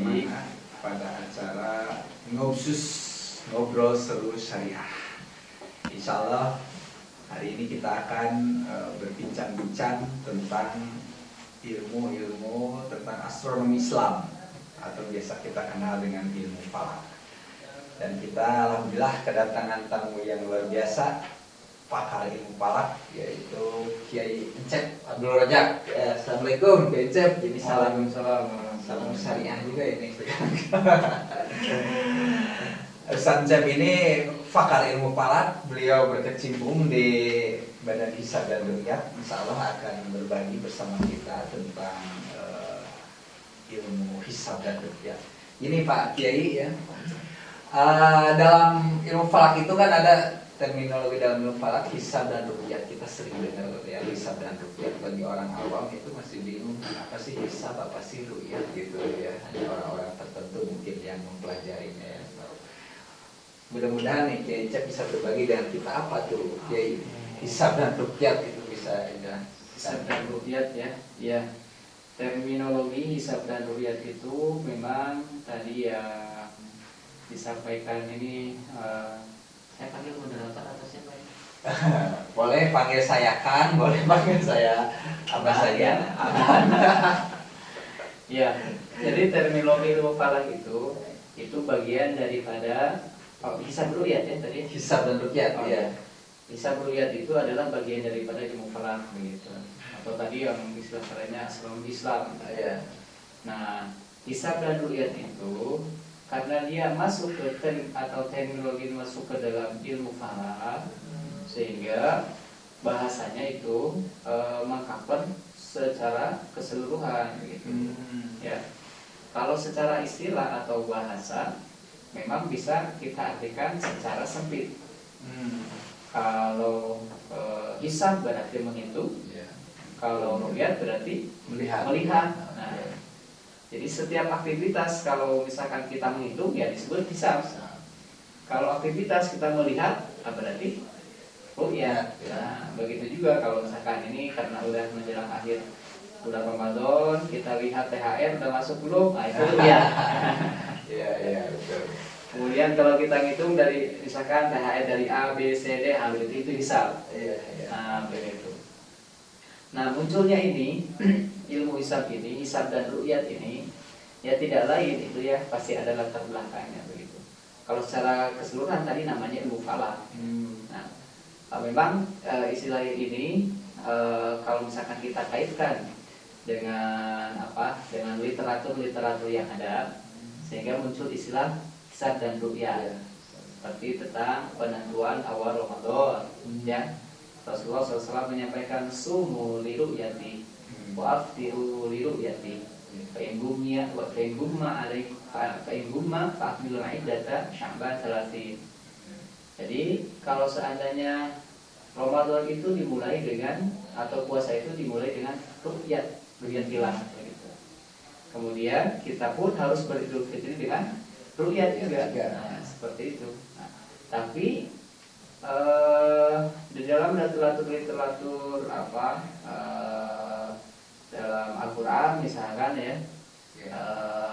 semangat pada acara Ngobsus, Ngobrol Seru Syariah. Insya Allah hari ini kita akan berbincang-bincang tentang ilmu-ilmu tentang astronomi Islam atau biasa kita kenal dengan ilmu falak. Dan kita alhamdulillah kedatangan tamu yang luar biasa, pakar ilmu falak, yaitu Kiai Encep Abdul Rojak. Ya, assalamualaikum Kiai Encep. Ini salam syariah juga ini. Ustaz Encep ini pakar ilmu falak. Beliau berkecimpung di Badan Hisab dan Ruqyah. Insya Allah akan berbagi bersama kita tentang ilmu hisab dan ruqyah. Ini Pak Kiai ya. Dalam ilmu falak itu kan ada terminologi dalam ilmu falak, hisab dan ruqyah. Kita sering dengar ya, hisab dan ruqyah. Bagi orang awam itu masih bingung apa sih hisab, apa sih ruqyah gitu ya. Hanya orang-orang tertentu mungkin yang mempelajarinya ya. Mudah-mudahan nih Kiai Encep bisa berbagi dengan kita apa tuh Kiai hisab dan ruqyah itu bisa ya. Hisab dan ruqyah ya. Ya. Terminologi hisab dan ruqyah itu memang tadi yang disampaikan ini saya panggil moderator atau siapa ya? Boleh panggil saya Kang, boleh panggil saya apa saja. Ya, jadi terminologi ilmu falak itu bagian daripada hisab ruqyah ya tadi. Hisab dan ruqyah ya. Hisab ruqyah itu adalah bagian daripada ilmu falak begitu. Atau tadi yang istilah kerennya astronomi Islam ya. Nah, hisab dan ruqyah itu karena dia masuk ke terminologi masuk ke dalam ilmu falak, sehingga bahasanya itu mengcover secara keseluruhan gitu. Ya. Kalau secara istilah atau bahasa memang bisa kita artikan secara sempit. Kalau hisab berarti menghitung, kalau ruqyah berarti melihat. Nah, jadi setiap aktivitas kalau misalkan kita menghitung ya disebut hisab. Kalau aktivitas kita melihat berarti ruqyah. Nah, begitu juga kalau misalkan ini karena udah menjelang akhir bulan Ramadan, kita lihat THR udah masuk belum? Nah, itu ruqyah. Iya, betul. Kemudian kalau kita ngitung dari misalkan THR dari A, B, C, D, berarti itu hisab. Iya. Nah, begitu. Nah, munculnya ini ilmu hisab ini, hisab dan ruqyah ini ya tidak lain itu ya pasti ada latar belakangnya begitu. Kalau secara keseluruhan tadi namanya ilmu falak. Nah, memang istilah ini kalau misalkan kita kaitkan dengan dengan literatur yang ada, sehingga muncul istilah hisab dan ruqyah. Seperti tentang penentuan awal Ramadan ya. Rasulullah SAW menyampaikan sumu li ru'yati wa aftiru li ru'yati fa in gumma fa'akmilu iddata Sya'ban 30. Jadi kalau seandainya Ramadan itu dimulai dengan atau puasa itu dimulai dengan ru'yat hilal gitu. Kemudian kita pun harus beridul fitri dengan ru'yat juga. Nah, seperti itu. Nah, tapi di dalam literatur dalam Al-Quran misalkan ya,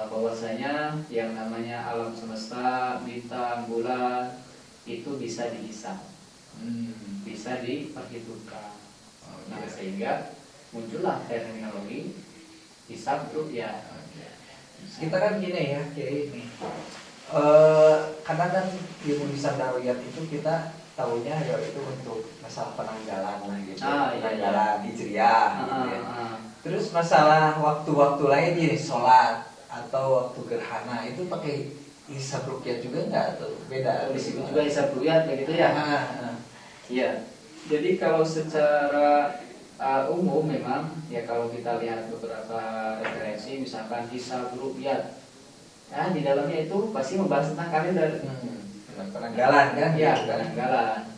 bahwasanya yang namanya alam semesta, bintang, bulan itu bisa dihisab, bisa diperhitungkan. Nah, sehingga muncullah terminologi hisab ruqyah. Kita kan gini ya, kayak ini. Kadang kan ilmu hisab dan ruqyah itu kita tahunya ya itu untuk masalah penanggalan gitu. Penanggalan hijriah gitu ya. Terus masalah waktu-waktu lain ini sholat atau waktu gerhana itu pakai hisab ruqyah juga nggak atau beda? Disebut juga hisab ruqyah begitu ya. Iya. Jadi kalau secara umum memang ya kalau kita lihat beberapa referensi misalkan hisab ruqyah, di dalamnya itu pasti membahas tentang kalender. Penanggalan kan? Ya, penanggalan.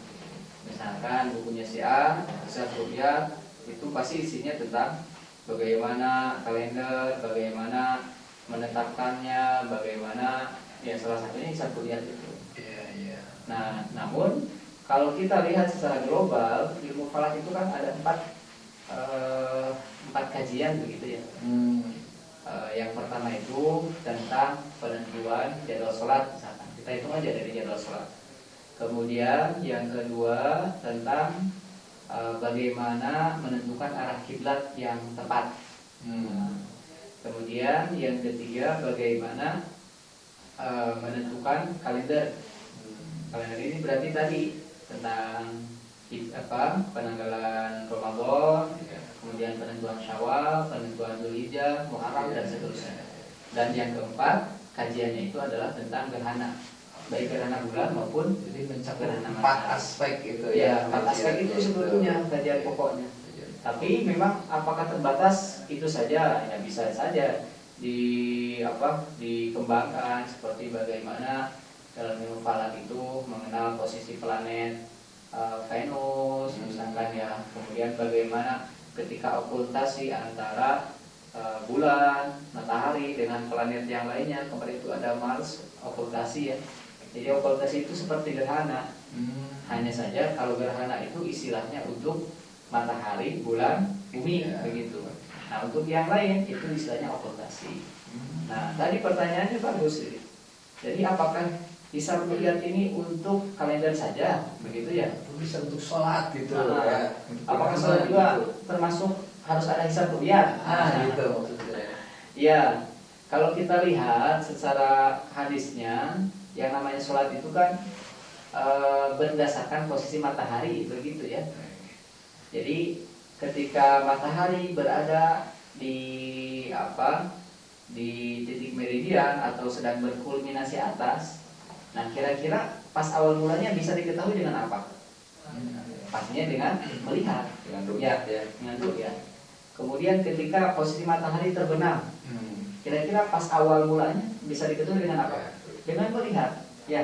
Misalkan bukunya si A, hisab ruqyah itu pasti isinya tentang bagaimana kalender, bagaimana menetapkannya, bagaimana ya salah satunya hisab ruqyah itu. Iya. Nah, namun kalau kita lihat secara global ilmu falak itu kan ada empat kajian begitu ya. Yang pertama itu tentang penentuan jadwal sholat, misalkan kita hitung aja dari jadwal sholat. Kemudian yang kedua tentang bagaimana menentukan arah kiblat yang tepat. Kemudian yang ketiga bagaimana menentukan kalender. Kalender ini berarti tadi tentang penanggalan Ramadan, kemudian penentuan Syawal, penentuan Dzulhijjah, Muharram dan seterusnya. Dan yang keempat kajiannya itu adalah tentang gerhana, baik gerhana bulan maupun Jadi mencakup gerhana 4 matahari. aspek itu Ya, ya. 4 aspek itu sebetulnya kajian pokoknya. Tapi memang apakah terbatas itu saja? Ya bisa saja dikembangkan seperti bagaimana dalam ilmu falak itu mengenal posisi planet Venus misalkan ya. Kemudian bagaimana ketika okultasi antara bulan, matahari dengan planet yang lainnya. Kemarin itu ada Mars okultasi ya. Jadi okultasi itu seperti gerhana. Hanya saja kalau gerhana itu istilahnya untuk matahari, bulan, bumi begitu. Nah untuk yang lain itu istilahnya okultasi. Nah tadi pertanyaannya bagus ini. Jadi apakah hisab ru'yat ini untuk kalender saja begitu ya? Bisa untuk sholat gitu ya. Untuk Apakah beramal sholat juga gitu. termasuk harus ada hisab ru'yat? Gitu maksudnya. Ya, kalau kita lihat secara hadisnya, yang namanya sholat itu kan berdasarkan posisi matahari begitu ya. Jadi ketika matahari berada di titik meridian atau sedang berkulminasi atas, nah kira-kira pas awal mulanya bisa diketahui dengan apa? Pastinya dengan melihat, Dengan ru'yat ya. dengan ru'yat. Kemudian ketika posisi matahari terbenam, kira-kira pas awal mulanya bisa diketahui dengan apa? Dengan melihat, ya.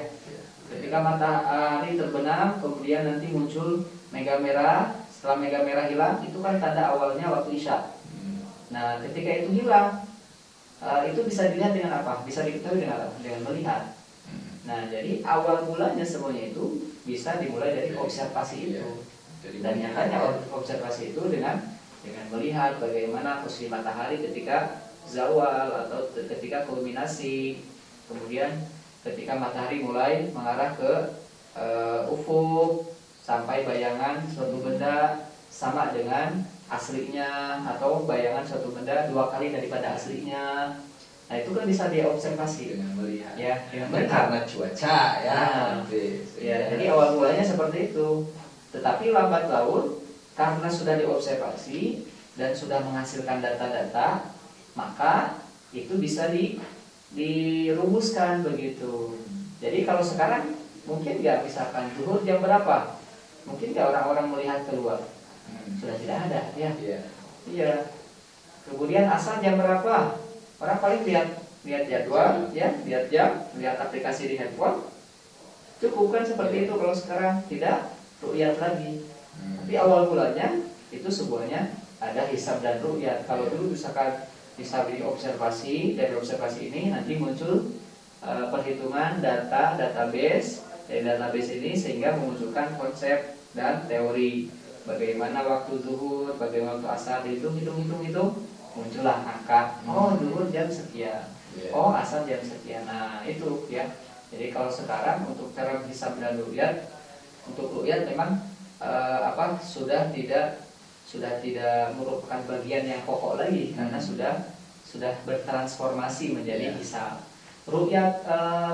Ketika matahari terbenam, kemudian nanti muncul mega merah. Setelah mega merah hilang, itu kan tanda awalnya waktu Isya. Nah, ketika itu hilang, itu bisa dilihat dengan apa? Bisa diketahui dengan apa? Dengan melihat. Nah, jadi awal mulanya semuanya itu bisa dimulai dari observasi itu. Dan nyatanya observasi itu dengan melihat bagaimana posisi matahari ketika zawal atau ketika kulminasi. Kemudian ketika matahari mulai mengarah ke ufuk sampai bayangan suatu benda sama dengan aslinya atau bayangan suatu benda 2 kali daripada aslinya. Nah itu kan bisa diobservasi Dengan melihat. ya, dengan Karena melihat. cuaca ya. Ya, jadi awal mulanya seperti itu. Tetapi lambat laun karena sudah diobservasi dan sudah menghasilkan data-data, maka itu bisa dirumuskan begitu. Jadi kalau sekarang mungkin nggak misalkan zuhur jam berapa? Mungkin nggak orang-orang melihat keluar, sudah tidak ada ya. Iya. Kemudian asar jam berapa? Orang paling lihat jadwal, ya, lihat jam, lihat aplikasi di handphone. Cukup kan seperti itu. Kalau sekarang tidak ru'yat lagi. Tapi awal mulanya itu semuanya ada hisab dan ru'yat. Kalau dulu misalkan hisab ini observasi, dari observasi ini nanti muncul perhitungan database. Dari database ini sehingga memunculkan konsep dan teori bagaimana waktu zuhur, bagaimana waktu asar, hitung muncullah angka. Oh, zuhur jam sekian. Oh, asar jam sekian. Nah, itu ya. Jadi kalau sekarang untuk cara hisab dan ru'yat, untuk ru'yat memang sudah tidak merupakan bagian yang pokok lagi karena sudah bertransformasi menjadi hisab. Ru'yat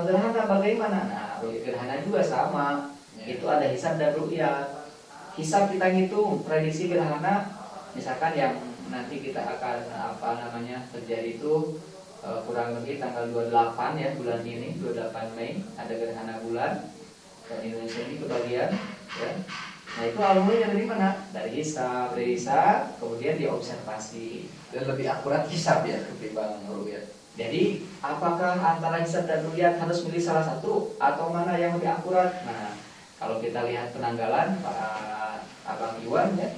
gerhana bagaimana? Nah, ru'yat gerhana juga sama. Itu ada hisab dan ru'yat. Hisab kita ngitung prediksi gerhana, misalkan yang nanti kita akan terjadi itu kurang lebih tanggal 28 ya, bulan ini 28 Mei ada gerhana bulan dan Indonesia ini kebagian ya. Nah itu awalnya dari mana? Dari hisab, kemudian diobservasi. Dan lebih akurat hisab ya ketimbang ru'yat. Jadi apakah antara hisab dan ru'yat harus milih salah satu atau mana yang lebih akurat? Nah kalau kita lihat penanggalan Pak Abang Iwan ya,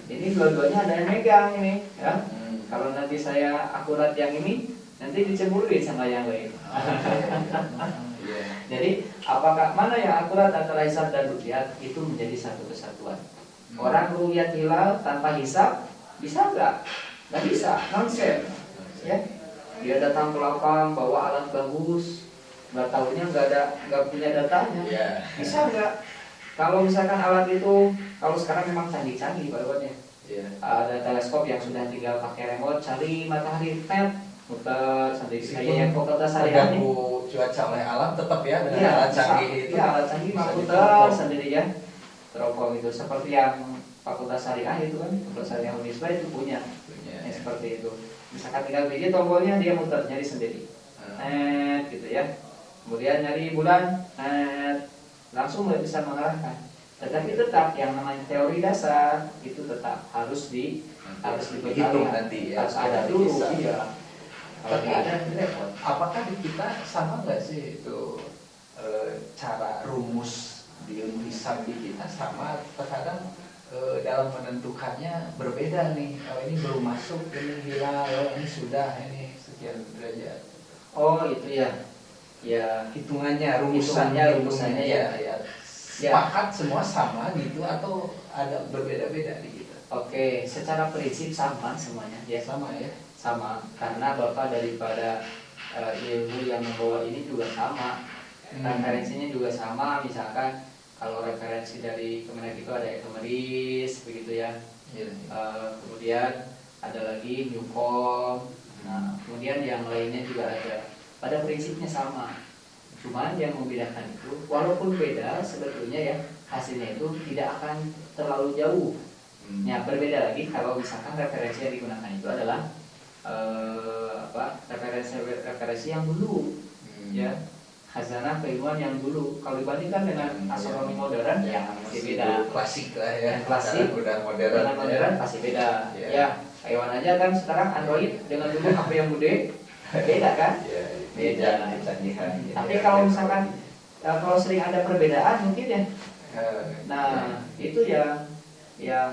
ini dua-duanya ada yang megang ini ya. Kalau nanti saya akurat yang ini, nanti dicemburuin sama yang lain. Jadi apakah mana yang akurat antara hisab dan ru'yat itu menjadi satu kesatuan. Orang ru'yat hilal tanpa hisab bisa nggak? Nggak bisa, nonsen. Ya. dia datang ke lapang bawa alat bagus, nggak tahunya nggak punya datanya. Iya. Bisa nggak? Kalau misalkan alat itu, kalau sekarang memang canggih-canggih Pak Iwan ya. Iya. Ada teleskop yang sudah tinggal pakai remote cari matahari, muter sendiri saja yang fakultas sehari-hari. Terganggu cuaca oleh alam tetap ya dengan Iya, alat canggih itu. Iya, alat canggih bisa mampu diteropong. sendiri ya. Teropong itu seperti yang fakultas syariah itu kan, fakultas syariah Unisba itu punya Punya, yang ya. seperti itu. Misalkan tinggal biji tombolnya dia muter nyari sendiri. Gitu ya. Kemudian nyari bulan, langsung bisa mengarahkan. Tetapi tetap yang namanya teori dasar itu tetap harus dibekali, dihitung nanti ya. harus ada dulu. Bisa. Iya. Kalau Tapi nggak ada repot. apakah di kita sama nggak sih itu cara rumus di ilmu hisab di kita sama? Terkadang dalam menentukannya berbeda nih. Oh, ini belum masuk, ini hilal, oh, ini sudah, ini sekian derajat. Oh itu ya. Ya Hitungannya, rumusannya ya. ya. Sepakat semua sama gitu atau ada berbeda-beda di kita? Oke, secara prinsip sama semuanya ya. Sama ya. Sama karena bapak daripada ilmu yang membawa ini juga sama, referensinya juga sama. Misalkan kalau referensi dari Kemenak itu ada Ekomeris begitu ya. Kemudian ada lagi Newcom. Nah, kemudian yang lainnya juga ada. Pada prinsipnya sama. Cuman yang membedakan itu walaupun beda sebetulnya ya hasilnya itu tidak akan terlalu jauh. Ya berbeda lagi kalau misalkan referensi yang digunakan itu adalah referensi yang dulu, ya khazanah keilmuan yang dulu. Kalau dibandingkan dengan astronomi modern ya masih beda. Klasik lah ya. Yang klasik udah modern. Dengan modern pasti beda. Ya. Ya, Iwan aja kan sekarang Android dengan dulu HP yang gede beda kan? Ya, Beda. Kecanggihan. Tapi kalau misalkan kalau sering ada perbedaan mungkin ya. Nah, itu yang ya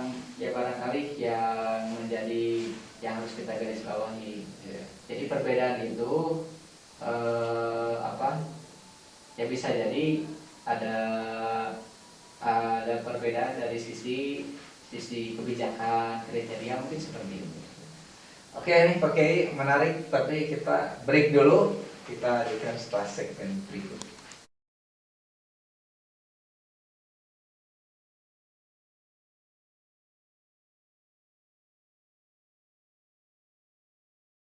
barangkali yang menjadi yang harus kita garis bawahi. Jadi perbedaan itu ya bisa jadi ada perbedaan dari sisi kebijakan kriteria mungkin seperti itu. Oke nih Pak Kiai, menarik, tapi kita break dulu. Kita lanjutkan setelah segmen berikut.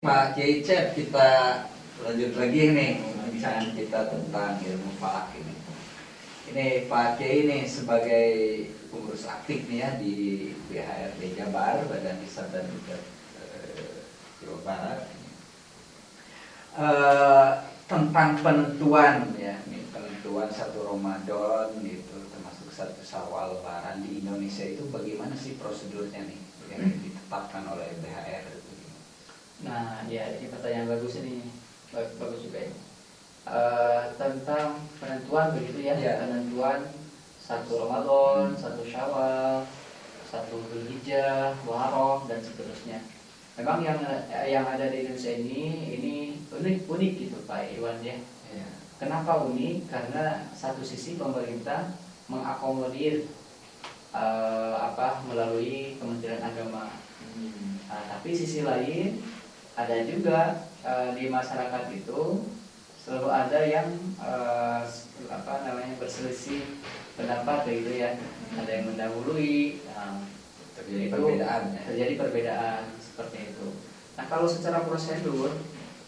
Pak Kiai Cep, kita lanjut lagi nih pembicaraan kita tentang ilmu falak ini. Ini Pak Kiai ini sebagai pengurus aktif nih ya di BHRD Jabar, Badan Hisab dan Ruqyat Jawa Barat. Tentang penentuan ya, penentuan 1 Ramadan gitu, termasuk 1 Syawal Lebaran di Indonesia itu bagaimana sih prosedurnya nih yang ditetapkan oleh BHR itu? Nah, ya ini pertanyaan bagus ini, bagus juga ya. Tentang penentuan begitu ya, penentuan 1 Ramadan, 1 Syawal, 1 Dzulhijjah, Muharram dan seterusnya. Memang yang ada di Indonesia ini unik gitu Pak Iwan ya. Kenapa unik? Karena satu sisi pemerintah mengakomodir melalui Kementerian Agama. Nah, tapi sisi lain ada juga di masyarakat itu selalu ada yang berselisih pendapat begitu ya. Ada yang mendahului. Terjadi perbedaan seperti itu. Nah, kalau secara prosedur,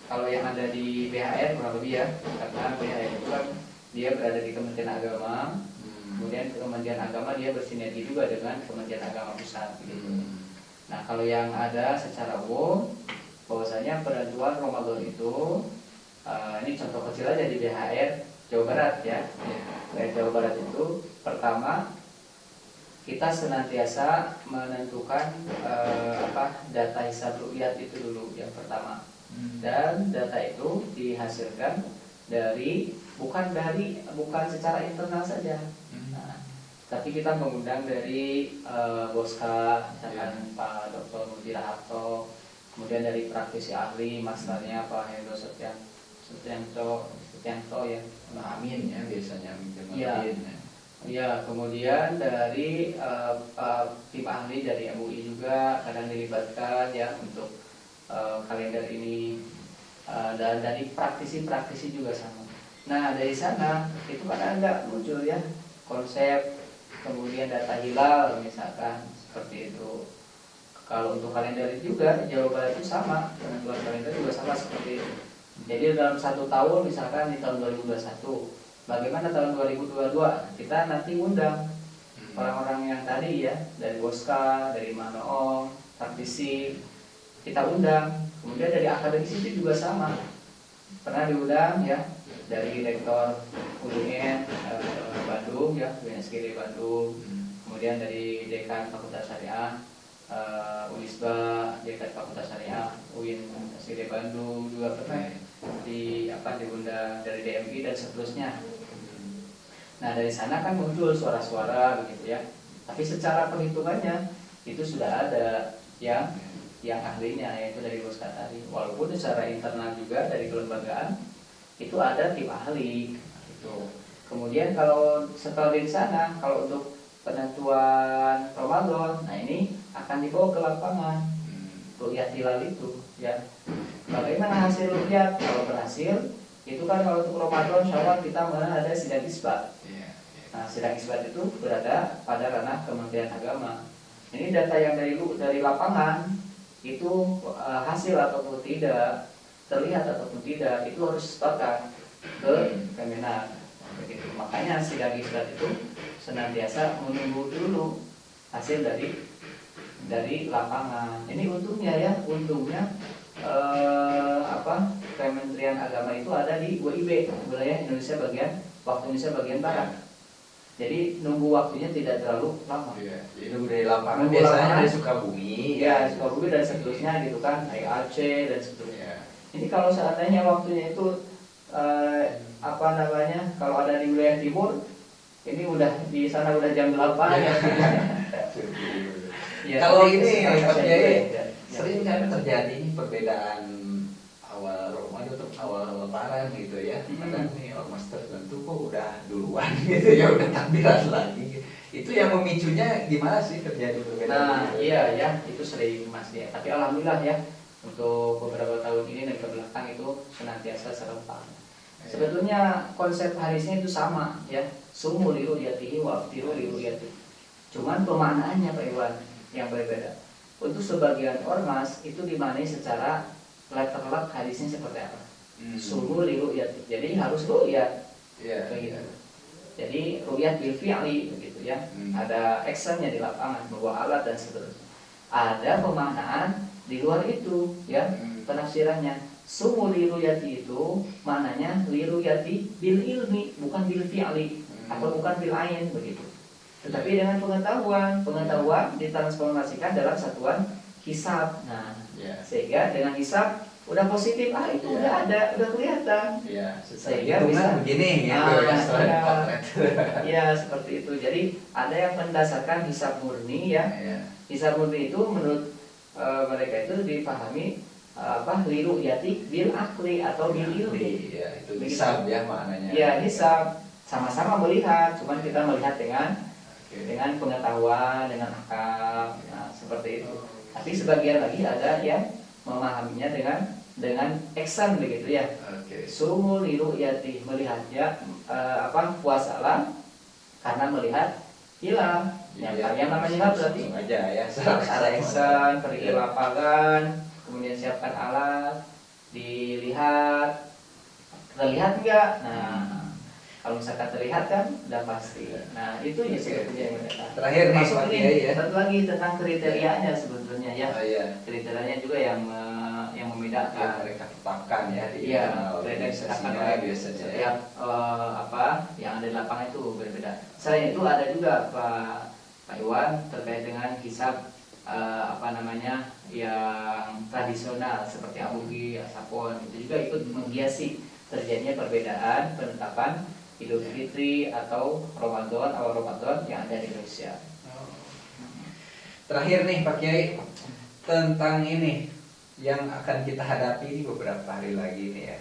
kalau yang ada di BHR kurang lebih ya, karena BHR itu kan dia berada di Kementerian Agama, kemudian Kementerian Agama dia bersinergi juga dengan Kementerian Agama Pusat gitu. Nah, kalau yang ada secara umum, bahwasanya penentuan Ramadan itu, ini contoh kecil aja di BHR Jawa Barat ya. Jawa Barat itu pertama kita senantiasa menentukan data hisab ruqyat itu dulu yang pertama, dan data itu dihasilkan bukan secara internal saja, tapi kita mengundang dari Boska, misalkan Pak Dr. Mudira Harto, kemudian dari praktisi ahli masternya Pak Hendro Setianto ya, Amin ya biasanya ya. Ya, kemudian dari tim ahli dari MUI juga kadang dilibatkan ya untuk kalender ini. dan dari praktisi-praktisi juga sama. Nah dari sana itu kan ada muncul ya konsep, kemudian data hilal misalkan seperti itu. Kalau untuk kalender juga Jawa Barat itu sama, penentuan kalender juga sama seperti itu. Jadi dalam 1 tahun misalkan di tahun 2021, bagaimana tahun 2022 kita nanti undang orang-orang yang tadi ya, dari Boska, dari Manoong, praktisi, kita undang. Kemudian dari akademisi itu juga sama, pernah diundang ya, dari rektor UIN Bandung ya, UNSGD Bandung, kemudian dari dekan Fakultas Syariah Unisba, dekan Fakultas Syariah UIN SGD Bandung juga pernah diundang, dari DMI dan seterusnya. Nah dari sana kan muncul suara-suara begitu ya. Tapi secara perhitungannya itu sudah ada yang ahlinya, yaitu dari Boska tadi. Walaupun secara internal juga dari kelembagaan itu ada tim ahli. Gitu. Kemudian kalau setelah di sana, kalau untuk penentuan Ramadan, nah ini akan dibawa ke lapangan. Ru'yat hilal itu ya. Bagaimana hasil ru'yat? Kalau berhasil, itu kan kalau untuk Ramadan Syawal kita ada sidang isbat. Nah, sidang isbat itu berada pada ranah Kementerian Agama. Ini data yang dari lapangan itu hasil ataupun tidak, terlihat ataupun tidak, itu harus sepakat ke Kemenak. Begitu. Makanya sidang isbat itu senantiasa menunggu dulu hasil dari lapangan. Ini untungnya ya, Kementerian Agama itu ada di WIB, wilayah Indonesia waktu Indonesia bagian barat. Jadi nunggu waktunya tidak terlalu lama. Iya, jadi nunggu dari lapangan biasanya dari Sukabumi. Ya, Sukabumi dan seterusnya gitu kan, dari Aceh dan seterusnya. Ini kalau seandainya waktunya itu kalau ada di wilayah timur, ini udah di sana udah jam 8 ya. Ya, kalau ini Pak Kiai, ya. sering kan terjadi perbedaan awal Ramadan atau awal Lebaran gitu ya. Kadang nih ormas tertentu kok udah duluan gitu ya, udah takbiran lagi. Itu yang memicunya gimana sih terjadi perbedaan? Nah, iya ya, itu sering Mas ya. Tapi alhamdulillah ya, untuk beberapa tahun ini dan ke belakang itu senantiasa serentak. Sebetulnya konsep hadisnya itu sama ya, sumu liru'yatihi wa aftiru liru'yatihi. Cuman pemaknaannya Pak Iwan yang berbeda. Untuk sebagian ormas itu dimaknai secara letter-let hadisnya seperti apa? Sumu liru'yatihi. Jadi harus ru'yat. Begitu. Jadi ru'yat bil fi'li begitu ya. Ada actionnya di lapangan, bawa alat dan seterusnya. Ada pemaknaan di luar itu ya, penafsirannya. Sumu liruyati itu maknanya liruyati bil ilmi, bukan bil fi'li atau bukan bil ain begitu. Tetapi dengan pengetahuan ditransformasikan dalam satuan hisab. Nah, sehingga dengan hisab udah positif, itu udah ada, udah kelihatan. Sehingga bisa begini gitu ya seperti itu. Jadi ada yang mendasarkan hisab murni ya. Hisab murni itu menurut mereka itu dipahami liru'yati bil akli atau bil ilmi. Itu hisab ya maknanya. Ya, hisab sama-sama melihat, cuman kita melihat dengan pengetahuan, dengan akal. Nah, seperti itu. Tapi sebagian lagi ada yang memahaminya dengan action begitu ya. Sumu liru'yati, melihatnya puasalah karena melihat hilal. Yang namanya hilal berarti aja ya. Ada action, pergi ke lapangan, kemudian siapkan alat, dilihat, terlihat enggak? Nah, kalau misalkan terlihat kan udah pasti. Nah, itu ya sebetulnya yang mereka. Terakhir nih Pak Kiai ya. Satu lagi tentang kriterianya sebetulnya ya. Kriterianya juga yang membedakan. Mereka tetapkan ya di organisasinya biasanya. Setiap yang ada di lapangan itu berbeda. Selain itu ada juga Pak Iwan terkait dengan hisab yang tradisional seperti abugi, asapon, itu juga ikut menghiasi terjadinya perbedaan penetapan Idul Fitri atau Ramadan, awal Ramadan yang ada di Indonesia. Terakhir nih Pak Kiai, tentang ini yang akan kita hadapi ini beberapa hari lagi nih ya.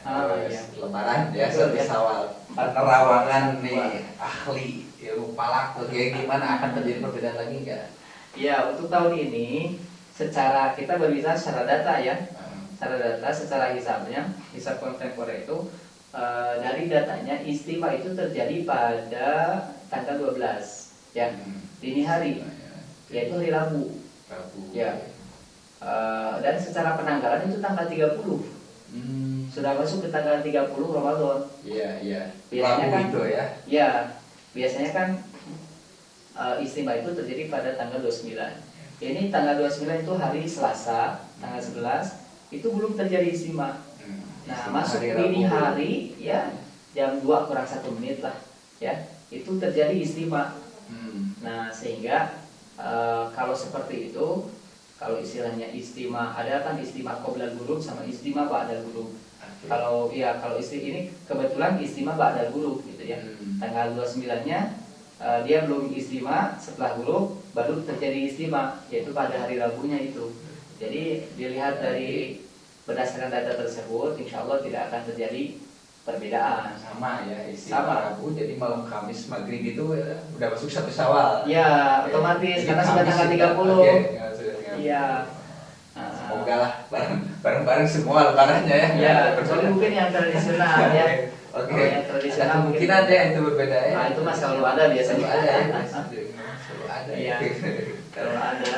Lebaran ya, Syawal. Penerawangan nih ahli ilmu falak, gimana akan terjadi perbedaan lagi enggak? Ya, untuk tahun ini kita berbicara secara data ya. secara data, secara hisabnya, hisab kontemporer itu dari datanya istimewa itu terjadi pada tanggal 12 ya, dini hari, yaitu hari Rabu. Ya. Dan secara penanggalan itu tanggal 30. Sudah masuk ke tanggal 30 Ramadan. Iya. Biasanya Rabu kan itu ya. Ya, biasanya kan istimewa itu terjadi pada tanggal 29. Ini tanggal 29 itu hari Selasa, tanggal 11 itu belum terjadi istimewa. Nah, Istimewa masuk hari dini Rabu. hari ya, jam 2 kurang 1 menit lah ya, itu terjadi istimewa. Nah, sehingga kalau seperti itu, kalau istilahnya istimewa, ada kan istimewa qoblal ghurub sama istimewa ba'dal ghurub. Kalau ini kebetulan istimewa ba'dal ghurub gitu ya. Tanggal 29-nya dia belum istimewa, setelah ghurub baru terjadi istimewa, yaitu pada hari Rabunya itu. Jadi dilihat dari berdasarkan data tersebut, insya Allah tidak akan terjadi perbedaan. Sama ya, Sama. istimewa Rabu, jadi malam Kamis maghrib itu udah masuk 1 Syawal. Ya, otomatis Jadi karena sudah Kamis tanggal itu, 30. oke, ya, sudah tinggal. Iya. Semoga lah bareng-bareng semua lebarannya ya. Ya, kecuali mungkin yang tradisional ya. Oke. Kalau yang tradisional Ada mungkin kemungkinan ya itu berbeda ya. Nah, itu mas selalu ada biasanya. Selalu ada ya. Selalu ada. Iya. Kalau ada.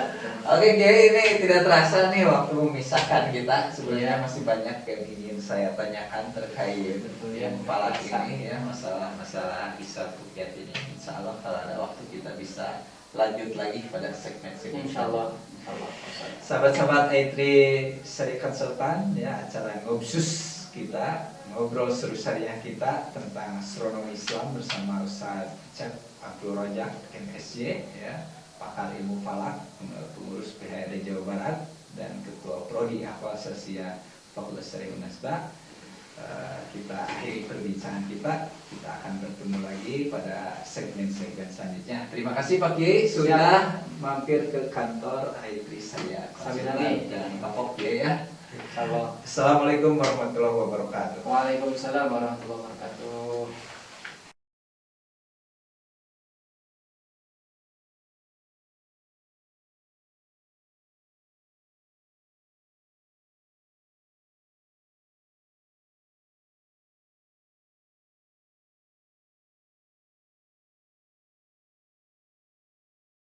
Oke, jadi ini tidak terasa nih waktu memisahkan kita. Sebenarnya Iya. masih banyak yang ingin saya tanyakan terkait Betul, ya. yang palak ini ya, masalah hisab ruqyah ini. Insya Allah kalau ada waktu kita bisa lanjut lagi pada segmen-segmen. Insya Allah. Sahabat-sahabat Aitri Seri Konsultan ya, acara ngobsus kita, ngobrol seru syariah kita tentang astronomi Islam bersama Ustaz Cep Abdul Rojak MSy ya, pakar ilmu falak, pengurus PHRD Jawa Barat dan ketua prodi Ahwal Sosial Fakultas Syariah Unisba. Kita akhiri perbincangan kita akan bertemu lagi pada segmen-segmen selanjutnya. Terima kasih Pak Kiai sudah mampir ke kantor Aitri saya Sami-sami. dan Bapak Kiai ya. Insya Allah. Assalamualaikum warahmatullahi wabarakatuh. Waalaikumsalam warahmatullahi wabarakatuh.